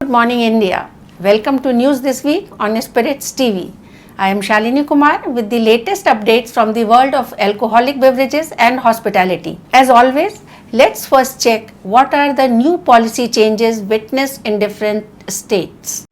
Good morning, India. Welcome to News This Week on Spirits TV. I am Shalini Kumar with the latest updates from the world of alcoholic beverages and hospitality. As always, let's first check what are the new policy changes witnessed in different states.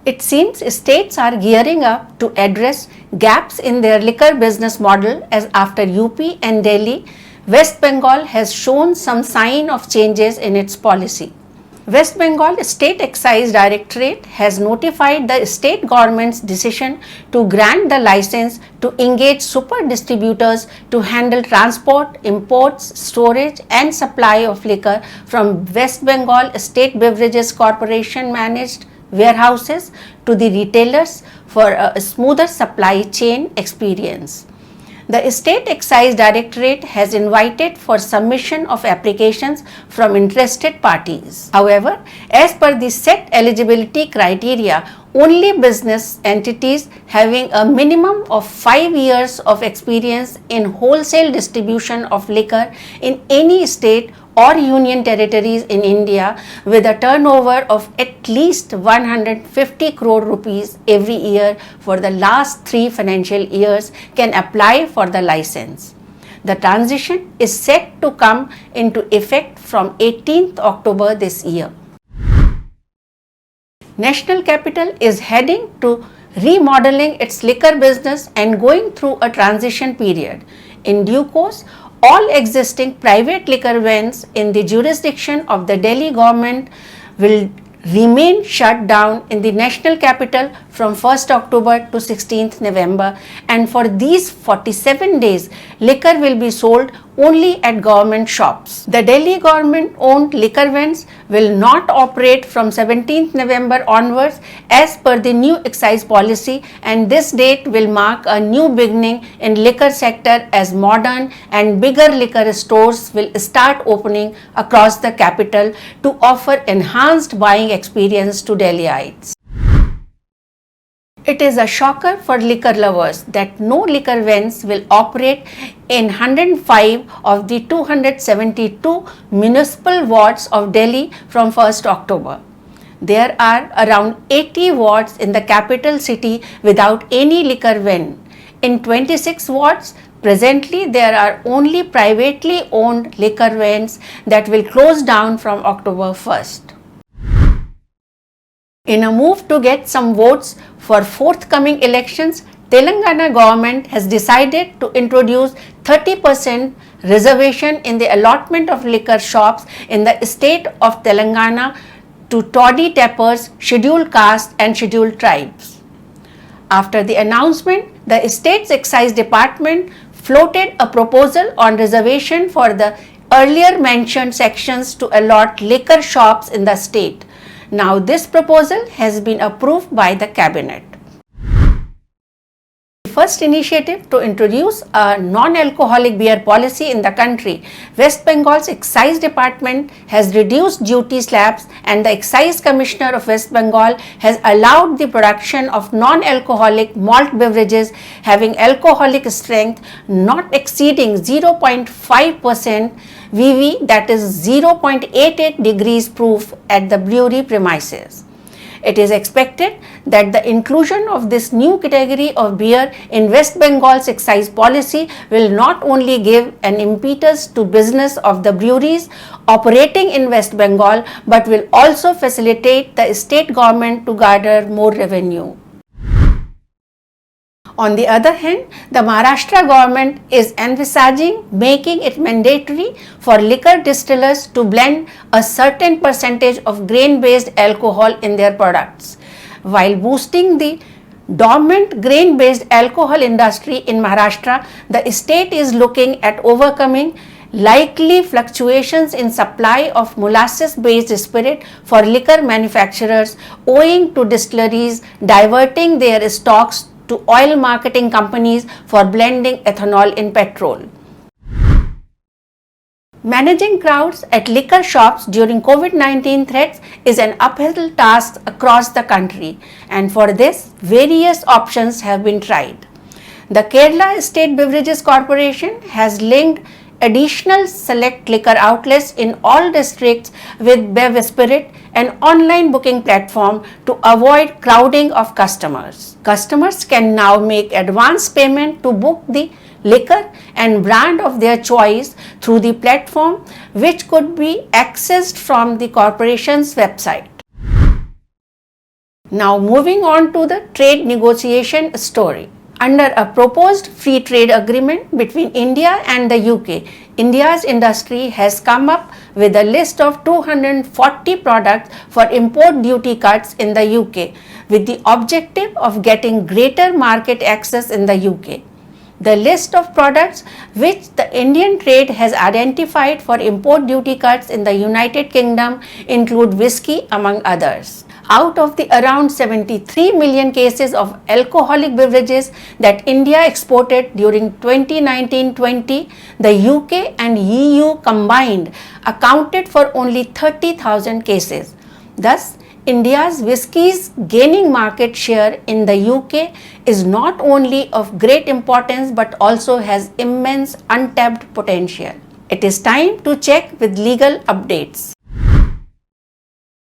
It seems states are gearing up to address gaps in their liquor business model as after UP and Delhi, West Bengal has shown some sign of changes in its policy. West Bengal State Excise Directorate has notified the state government's decision to grant the license to engage super distributors to handle transport, imports, storage and supply of liquor from West Bengal State Beverages Corporation managed warehouses to the retailers for a smoother supply chain experience. The State Excise Directorate has invited for submission of applications from interested parties. However, as per the set eligibility criteria, only business entities having a minimum of 5 years of experience in wholesale distribution of liquor in any state or union territories in India with a turnover of at least 150 crore rupees every year for the last 3 financial years can apply for the license. The transition is set to come into effect from 18th October this year. National Capital is heading to remodeling its liquor business and going through a transition period. In due course, all existing private liquor vends in the jurisdiction of the Delhi government will remain shut down in the national capital from 1st October to 16th November, and for these 47 days liquor will be sold only at government shops. The Delhi government owned liquor vends will not operate from 17th November onwards as per the new excise policy, and this date will mark a new beginning in liquor sector as modern and bigger liquor stores will start opening across the capital to offer enhanced buying experience to Delhiites. It is a shocker for liquor lovers that no liquor vends will operate in 105 of the 272 municipal wards of Delhi from 1st October. There are around 80 wards in the capital city without any liquor vend. In 26 wards, presently there are only privately owned liquor vends that will close down from October 1st. In a move to get some votes for forthcoming elections, Telangana government has decided to introduce 30% reservation in the allotment of liquor shops in the state of Telangana to toddy tappers, scheduled caste and scheduled tribes. After the announcement, the state's excise department floated a proposal on reservation for the earlier mentioned sections to allot liquor shops in the state. Now this proposal has been approved by the cabinet. The first initiative to introduce a non-alcoholic beer policy in the country, West Bengal's excise department has reduced duty slabs, and the excise commissioner of West Bengal has allowed the production of non-alcoholic malt beverages having alcoholic strength not exceeding 0.5% VV, that is 0.88 degrees proof at the brewery premises. It is expected that the inclusion of this new category of beer in West Bengal's excise policy will not only give an impetus to business of the breweries operating in West Bengal, but will also facilitate the state government to garner more revenue. On the other hand, the Maharashtra government is envisaging making it mandatory for liquor distillers to blend a certain percentage of grain-based alcohol in their products. While boosting the dormant grain-based alcohol industry in Maharashtra, the state is looking at overcoming likely fluctuations in supply of molasses-based spirit for liquor manufacturers owing to distilleries diverting their stocks to oil marketing companies for blending ethanol in petrol. Managing crowds at liquor shops during COVID-19 threats is an uphill task across the country, and for this, various options have been tried. The Kerala State Beverages Corporation has linked additional select liquor outlets in all districts with Bev Spirit an online booking platform to avoid crowding of customers. Customers can now make advance payment to book the liquor and brand of their choice through the platform, which could be accessed from the corporation's website. Now moving on to the trade negotiation story. Under a proposed free trade agreement between India and the UK, India's industry has come up with a list of 240 products for import duty cuts in the UK, with the objective of getting greater market access in the UK. The list of products which the Indian trade has identified for import duty cuts in the United Kingdom include whisky among others. Out of the around 73 million cases of alcoholic beverages that India exported during 2019-20, the UK and EU combined accounted for only 30,000 cases. Thus, India's whiskies gaining market share in the UK is not only of great importance but also has immense untapped potential. It is time to check with legal updates.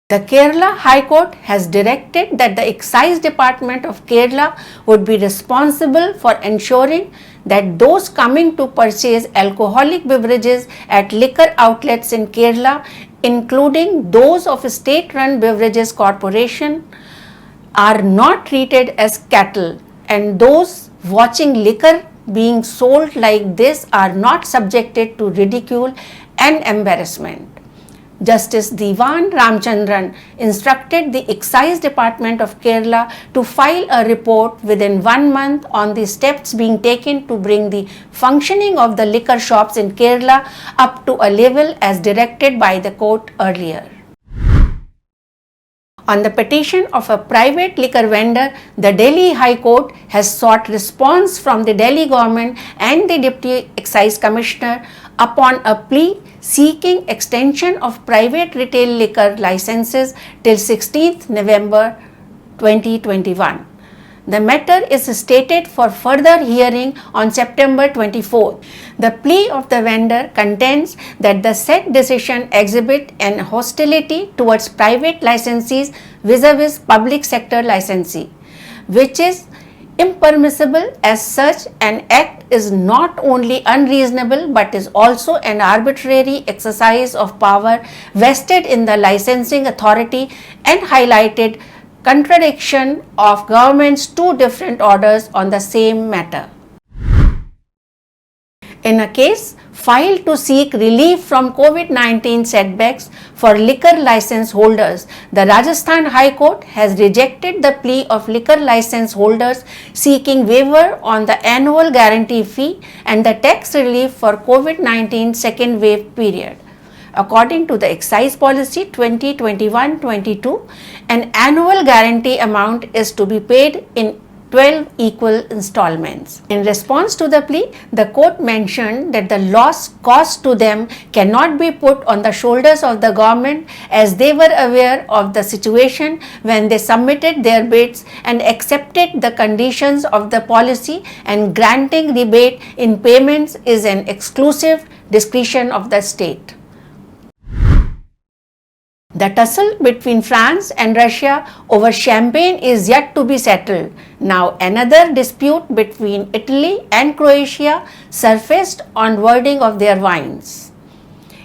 The Kerala High Court has directed that the Excise Department of Kerala would be responsible for ensuring that those coming to purchase alcoholic beverages at liquor outlets in Kerala, including those of a state-run beverages corporation, are not treated as cattle, and those watching liquor being sold like this are not subjected to ridicule and embarrassment. Justice Diwan Ramchandran instructed the Excise Department of Kerala to file a report within 1 month on the steps being taken to bring the functioning of the liquor shops in Kerala up to a level as directed by the court earlier. On the petition of a private liquor vendor, the Delhi High Court has sought response from the Delhi government and the Deputy Excise Commissioner upon a plea seeking extension of private retail liquor licenses till 16th November 2021. The matter is stated for further hearing on September 24th. The plea of the vendor contends that the said decision exhibit an hostility towards private licensees vis-a-vis public sector licensee, which is impermissible. As such, an act is not only unreasonable but is also an arbitrary exercise of power vested in the licensing authority and highlighted contradiction of government's two different orders on the same matter. In a case filed to seek relief from COVID-19 setbacks for liquor license holders, the Rajasthan High Court has rejected the plea of liquor license holders seeking waiver on the annual guarantee fee and the tax relief for COVID-19 second wave period. According to the Excise Policy 2021-22, an annual guarantee amount is to be paid in 12 equal installments. In response to the plea, the court mentioned that the loss caused to them cannot be put on the shoulders of the government, as they were aware of the situation when they submitted their bids and accepted the conditions of the policy, and granting rebate in payments is an exclusive discretion of the state. The tussle between France and Russia over champagne is yet to be settled. Now, another dispute between Italy and Croatia surfaced on wording of their wines.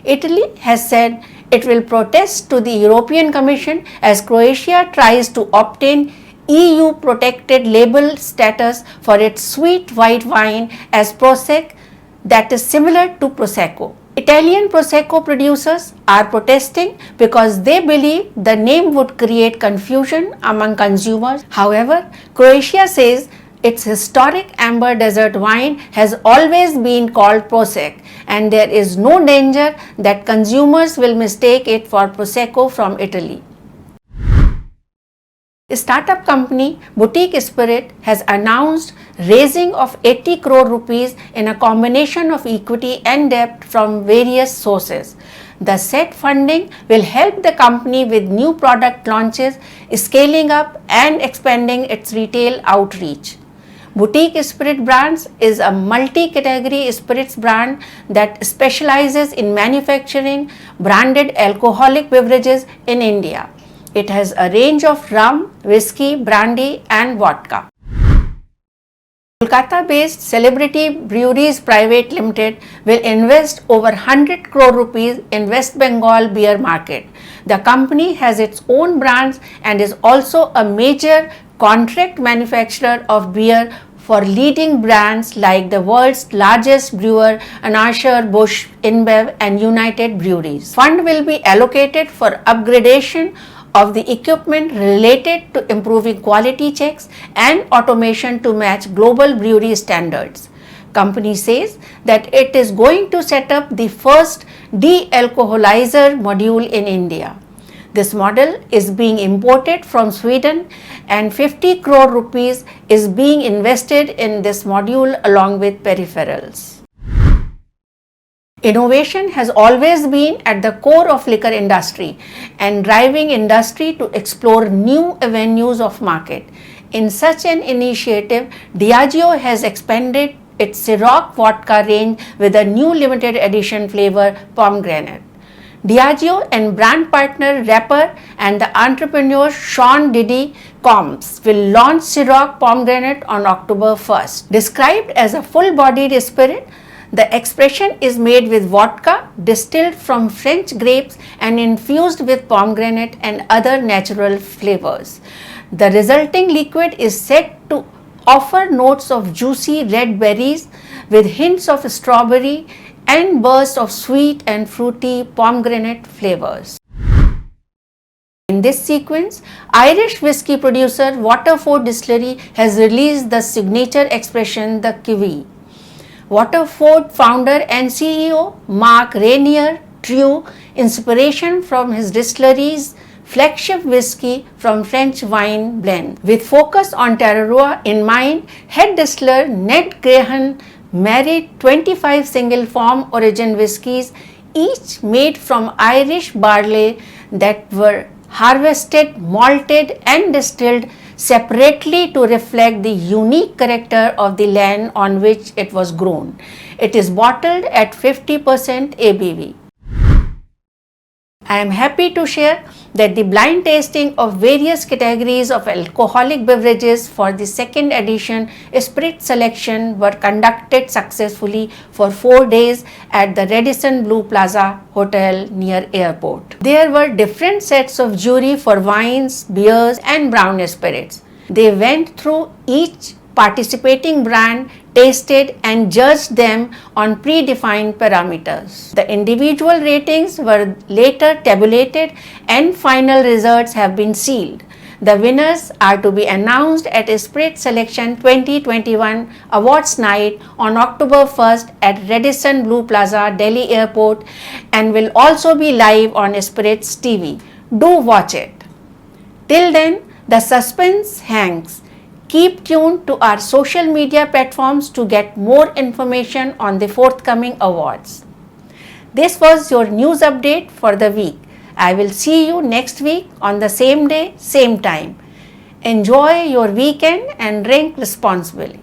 Italy has said it will protest to the European Commission as Croatia tries to obtain EU protected label status for its sweet white wine as Prosecco, that is similar to Prosecco. Italian Prosecco producers are protesting because they believe the name would create confusion among consumers. However, Croatia says its historic amber desert wine has always been called Prosecco, and there is no danger that consumers will mistake it for Prosecco from Italy. Startup company Boutique Spirit has announced raising of 80 crore rupees in a combination of equity and debt from various sources. The said funding will help the company with new product launches, scaling up and expanding its retail outreach. Boutique Spirit Brands is a multi-category spirits brand that specializes in manufacturing branded alcoholic beverages in India. It has a range of rum, whiskey, brandy and vodka. Kolkata-based Celebrity Breweries Private Limited will invest over 100 crore rupees in West Bengal beer market. The company has its own brands and is also a major contract manufacturer of beer for leading brands like the world's largest brewer Anheuser-Busch InBev and United Breweries. Fund will be allocated for upgradation of the equipment related to improving quality checks and automation to match global brewery standards. Company says that it is going to set up the first de-alcoholizer module in India. This model is being imported from Sweden and 50 crore rupees is being invested in this module along with peripherals. Innovation has always been at the core of liquor industry and driving industry to explore new avenues of market. In such an initiative, Diageo has expanded its Ciroc vodka range with a new limited edition flavor pomegranate. Diageo and brand partner rapper and the entrepreneur Sean Diddy Combs will launch Ciroc pomegranate on October 1st. Described as a full-bodied spirit, the expression is made with vodka distilled from French grapes and infused with pomegranate and other natural flavors. The resulting liquid is said to offer notes of juicy red berries with hints of strawberry and bursts of sweet and fruity pomegranate flavors. In this sequence, Irish whiskey producer Waterford Distillery has released the signature expression, the Kiwi. Waterford founder and CEO Mark Rainier drew inspiration from his distillery's flagship whiskey from French wine blend. With focus on terroir in mind, head distiller Ned Graham married 25 single farm origin whiskies, each made from Irish barley that were harvested, malted and distilled separately to reflect the unique character of the land on which it was grown. It is bottled at 50% ABV. I am happy to share that the blind tasting of various categories of alcoholic beverages for the second edition Spirit Selection were conducted successfully for 4 days at the Radisson Blu Plaza Hotel near airport. There were different sets of jury for wines, beers and brown spirits. They went through each participating brand, tasted and judged them on predefined parameters. The individual ratings were later tabulated and final results have been sealed. The winners are to be announced at Spirit Selection 2021 Awards Night on October 1st at Radisson Blu Plaza, Delhi Airport and will also be live on Spirit's TV. Do watch it. Till then, the suspense hangs. Keep tuned to our social media platforms to get more information on the forthcoming awards. This was your news update for the week. I will see you next week on the same day, same time. Enjoy your weekend and drink responsibly.